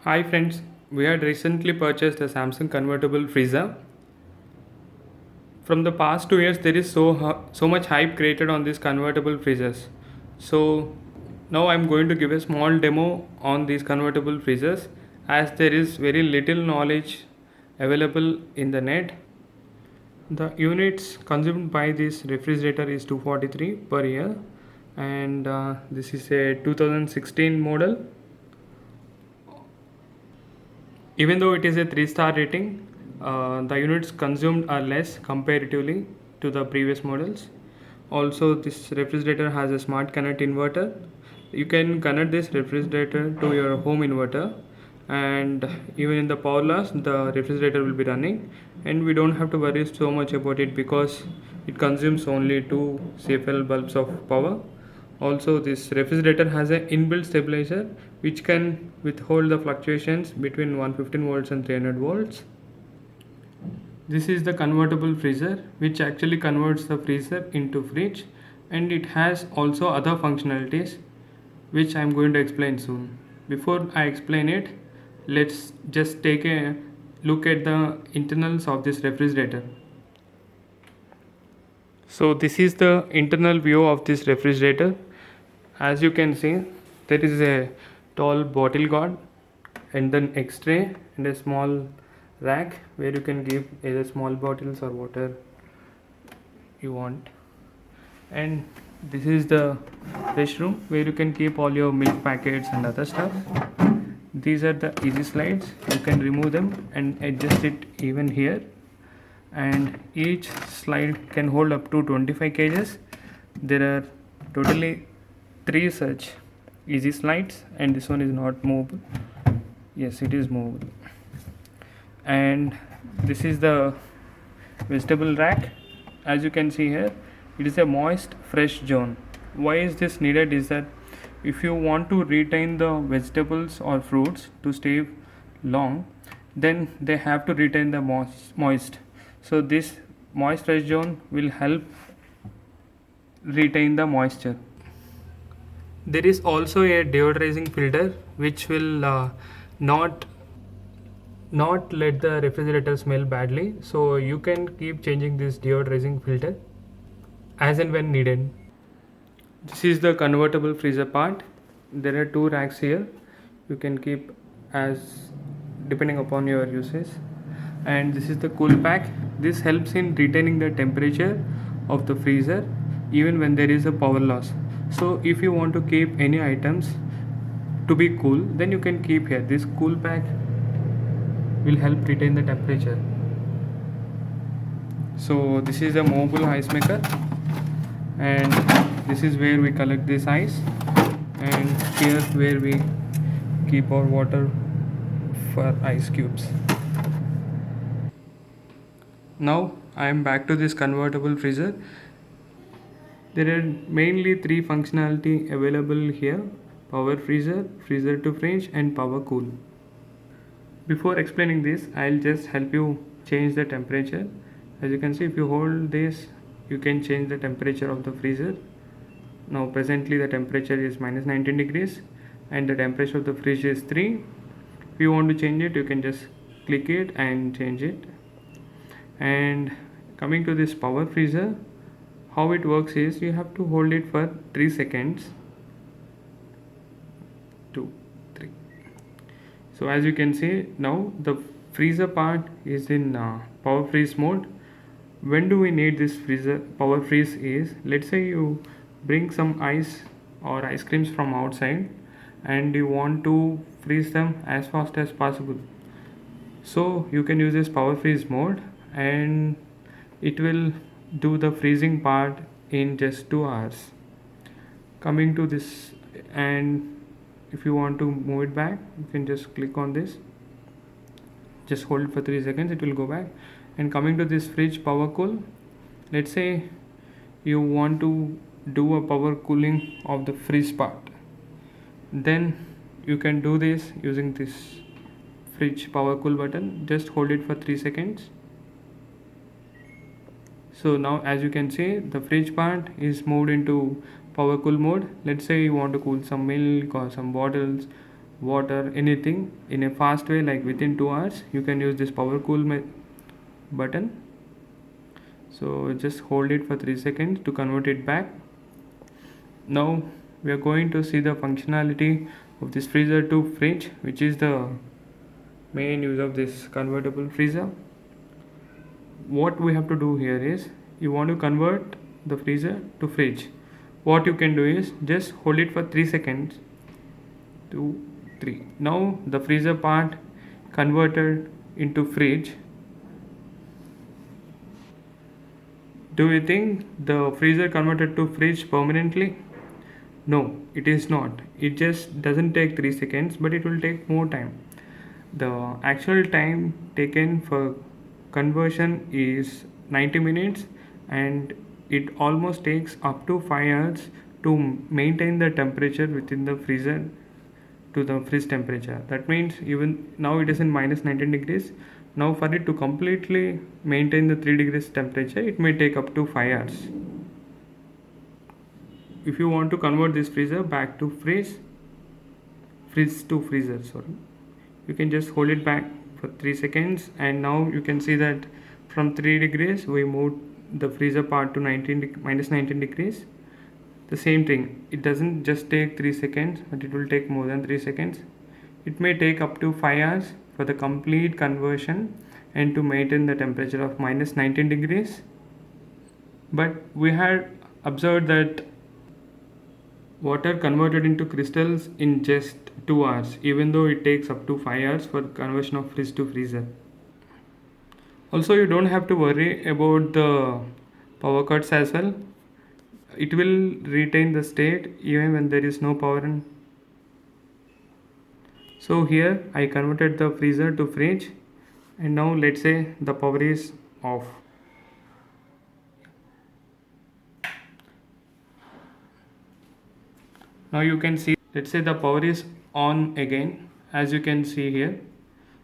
Hi friends, we had recently purchased a Samsung convertible freezer. From the past 2 years, there is so much hype created on these convertible freezers. So now I'm going to give a small demo on these convertible freezers, as there is very little knowledge available in the net. The units consumed by this refrigerator is 243 per year, and this is a 2016 model. Even though it is a 3-star rating, the units consumed are less comparatively to the previous models. Also, this refrigerator has a smart connect inverter. You can connect this refrigerator to your home inverter, and even in the power loss, the refrigerator will be running, and we don't have to worry so much about it because it consumes only 2 CFL bulbs of power. Also, this refrigerator has an inbuilt stabilizer which can withhold the fluctuations between 115 volts and 300 volts. This is the convertible freezer which actually converts the freezer into fridge, and it has also other functionalities which I am going to explain soon. Before I explain it, let's just take a look at the internals of this refrigerator. So this is the internal view of this refrigerator. As you can see, there is a tall bottle guard and then X-tray and a small rack where you can give either small bottles or water you want. And this is the fresh room where you can keep all your milk packets and other stuff. These are the easy slides. You can remove them and adjust it even here. And each slide can hold up to 25 kgs. There are totally 3 such easy slides, and this one is not movable. Yes, it is movable. And this is the vegetable rack. As you can see here, it is a moist fresh zone. Why is this needed is that if you want to retain the vegetables or fruits to stay long, then they have to retain the moist. So this moist fresh zone will help retain the moisture. There is also a deodorizing filter which will not let the refrigerator smell badly, so you can keep changing this deodorizing filter as and when needed. This is the convertible freezer part. There are 2 racks here. You can keep as depending upon your uses. And this is the cool pack. This helps in retaining the temperature of the freezer even when there is a power loss. So if you want to keep any items to be cool, then you can keep here. This cool pack will help retain the temperature. So this is a mobile ice maker, and this is where we collect this ice, and here where we keep our water for ice cubes. Now I am back to this convertible freezer. There are mainly 3 functionality available here: power freezer, freezer to fridge, and power cool. Before explaining this, I'll just help you change the temperature. As you can see, if you hold this, you can change the temperature of the freezer. Now presently the temperature is minus 19 degrees and the temperature of the fridge is 3. If you want to change it, you can just click it and change it. And coming to this power freezer, how it works is you have to hold it for 3 seconds. 2, 3. So as you can see, now the freezer part is in power freeze mode. When do we need this freezer power freeze is, let's say you bring some ice or ice creams from outside and you want to freeze them as fast as possible. So you can use this power freeze mode and it will do the freezing part in just 2 hours. Coming to this, and if you want to move it back, you can just click on this, just hold it for 3 seconds, it will go back. And coming to this fridge power cool, let's say you want to do a power cooling of the fridge part, then you can do this using this fridge power cool button. Just hold it for 3 seconds. So now as you can see, the fridge part is moved into power cool mode. Let's say you want to cool some milk or some bottles water, anything in a fast way, like within 2 hours, you can use this power cool button. So just hold it for 3 seconds to convert it back. Now we are going to see the functionality of this freezer to fridge, which is the main use of this convertible freezer. What we have to do here is, you want to convert the freezer to fridge. What you can do is just hold it for 3 seconds. 2 3. Now the freezer part converted into fridge. Do you think the freezer converted to fridge permanently? No, it is not. It just doesn't take 3 seconds, but it will take more time. The actual time taken for conversion is 90 minutes, and it almost takes up to 5 hours to maintain the temperature within the freezer to the fridge temperature. That means even now it is in minus 19 degrees. Now for it to completely maintain the 3 degrees temperature, it may take up to 5 hours. If you want to convert this freezer back to fridge to freezer, you can just hold it back for 3 seconds, and now you can see that from 3 degrees we moved the freezer part to minus 19 degrees. The same thing, it doesn't just take 3 seconds, but it will take more than 3 seconds. It may take up to 5 hours for the complete conversion and to maintain the temperature of minus 19 degrees. But we had observed that water converted into crystals in just 2 hours, even though it takes up to 5 hours for conversion of fridge to freezer. Also, you don't have to worry about the power cuts as well. It will retain the state even when there is no power. So here I converted the freezer to fridge, and now let's say the power is off. Now you can see, let's say the power is on again, as you can see here.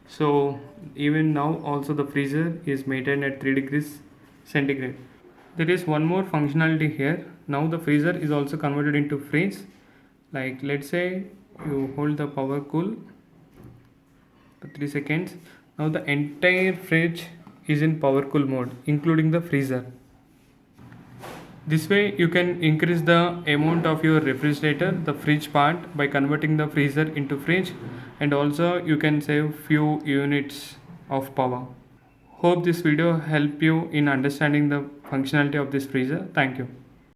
So even now also the freezer is maintained at 3 degrees centigrade. There is one more functionality here. Now the freezer is also converted into fridge. Like let's say you hold the power cool for 3 seconds. Now the entire fridge is in power cool mode, including the freezer. This way you can increase the amount of your refrigerator, the fridge part, by converting the freezer into fridge, and also you can save few units of power. Hope this video helped you in understanding the functionality of this freezer. Thank you.